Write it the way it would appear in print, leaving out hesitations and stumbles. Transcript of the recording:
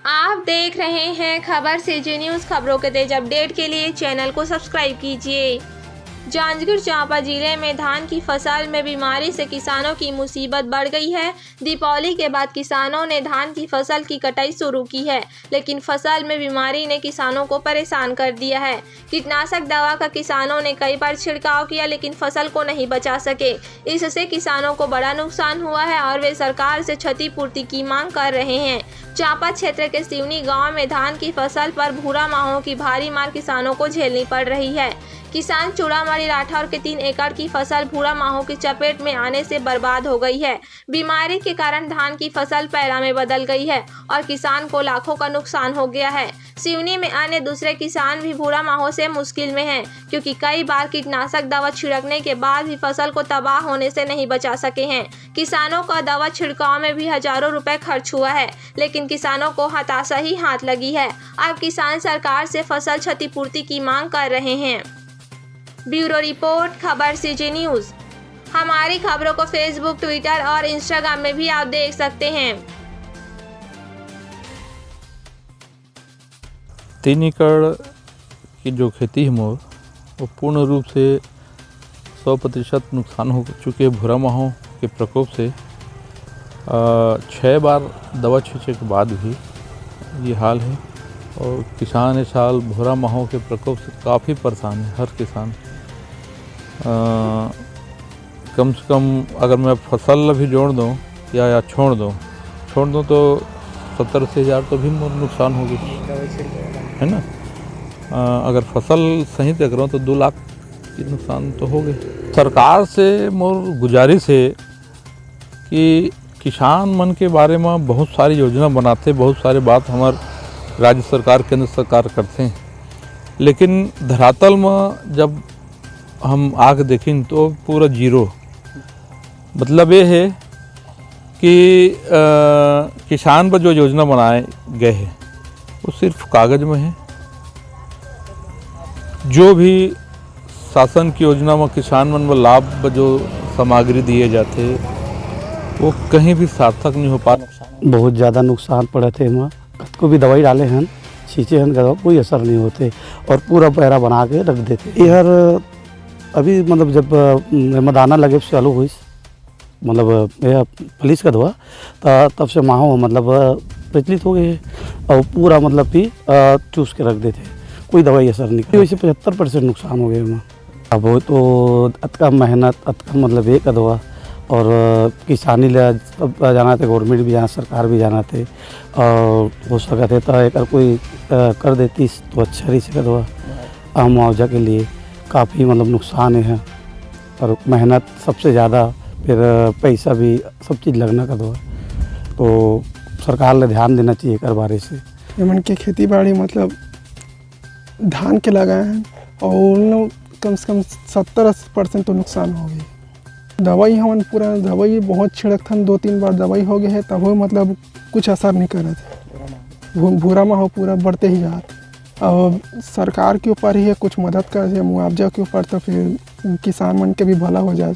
आप देख रहे हैं खबर CG न्यूज़। खबरों के तेज अपडेट के लिए चैनल को सब्सक्राइब कीजिए। जांजगीर चांपा जिले में धान की फसल में बीमारी से किसानों की मुसीबत बढ़ गई है। दीपावली के बाद किसानों ने धान की फसल की कटाई शुरू की है, लेकिन फसल में बीमारी ने किसानों को परेशान कर दिया है। कीटनाशक दवा का किसानों ने कई बार छिड़काव किया, लेकिन फसल को नहीं बचा सके। इससे किसानों को बड़ा नुकसान हुआ है और वे सरकार से क्षतिपूर्ति की मांग कर रहे हैं। चांपा क्षेत्र के सिवनी गांव में धान की फसल पर भूरा माहों की भारी मार किसानों को झेलनी पड़ रही है। किसान चूड़ामणि राठौर के 3 एकड़ की फसल भूरा माहों की चपेट में आने से बर्बाद हो गई है। बीमारी के कारण धान की फसल पैरा में बदल गई है और किसान को लाखों का नुकसान हो गया है। सिवनी में अन्य दूसरे किसान भी भूरा माहों से मुश्किल में हैं, क्योंकि कई बार कीटनाशक दवा छिड़कने के बाद भी फसल को तबाह होने से नहीं बचा सके हैं। किसानों का दवा छिड़काव में भी हजारों रुपए खर्च हुआ है, लेकिन किसानों को हताशा ही हाथ लगी है। अब किसान सरकार से फसल क्षतिपूर्ति की मांग कर रहे हैं। ब्यूरो रिपोर्ट, खबर CG न्यूज़। हमारी खबरों को फेसबुक, ट्विटर और इंस्टाग्राम में भी आप देख सकते हैं। 3 एकड़ की जो खेती है मोर, वो पूर्ण रूप से 100% नुकसान हो चुके हैं भूरा माहों के प्रकोप से। 6 बार दवा छींचे के बाद भी ये हाल है और किसान इस साल भूरा माहों के प्रकोप से काफ़ी परेशान है। हर किसान कम से कम अगर मैं फसल भी जोड़ दूँ या छोड़ दूँ तो 70-80 हज़ार तो भी मोर नुकसान होगी, है ना। अगर फसल सही से करो तो 2 लाख की नुकसान तो हो गए। सरकार से मोर गुजारिश है कि किसान मन के बारे में बहुत सारी योजना बनाते, बहुत सारे बात हमारे राज्य सरकार, केंद्र सरकार करते हैं, लेकिन धरातल में जब हम आके देखें तो पूरा जीरो। मतलब ये है कि किसान पर जो योजना बनाए गए हैं वो सिर्फ कागज़ में है। जो भी शासन की योजना में किसान मन में लाभ जो सामग्री दिए जाते वो कहीं भी सार्थक नहीं हो पा। बहुत ज़्यादा नुकसान पड़े थे। वहाँ को भी दवाई डाले हैं, छींचे हैं, कोई असर नहीं होते और पूरा पैरा बना के रख देते। यार अभी मतलब जब मदाना लगे चालू हुई, मतलब पुलिस का दवा, तब से माहो मतलब प्रचलित हो गए और पूरा मतलब भी चूस के रख देते, कोई दवाई असर नहीं। वैसे 75% नुकसान हो गए वहाँ। अब वो तो अतका मेहनत, अतका मतलब एक दवा और किसानी ले जाना थे, गवर्नमेंट भी जाना, सरकार भी जाना थे और हो सका थे तो एक कोई कर देती तो अच्छा रही सका दवा। मुआवजा के लिए काफ़ी मतलब नुकसान है और मेहनत सबसे ज़्यादा, फिर पैसा भी सब चीज़ लगना का दवा। तो सरकार ने ध्यान देना चाहिए कर बारे से। एमन के खेती बाड़ी मतलब धान के लगाए हैं और कम से कम 70-80% तो नुकसान हो गई। दवाई हमन पूरा दवाई बहुत छिड़क था, 2-3 बार दवाई हो गए है, तब वो मतलब कुछ असर नहीं कर रहे थे। भूरा माहो पूरा बढ़ते ही जाता। और सरकार के ऊपर ही है कुछ मदद कर या मुआवजा के ऊपर, तो फिर किसान मन के भी भला हो जाए।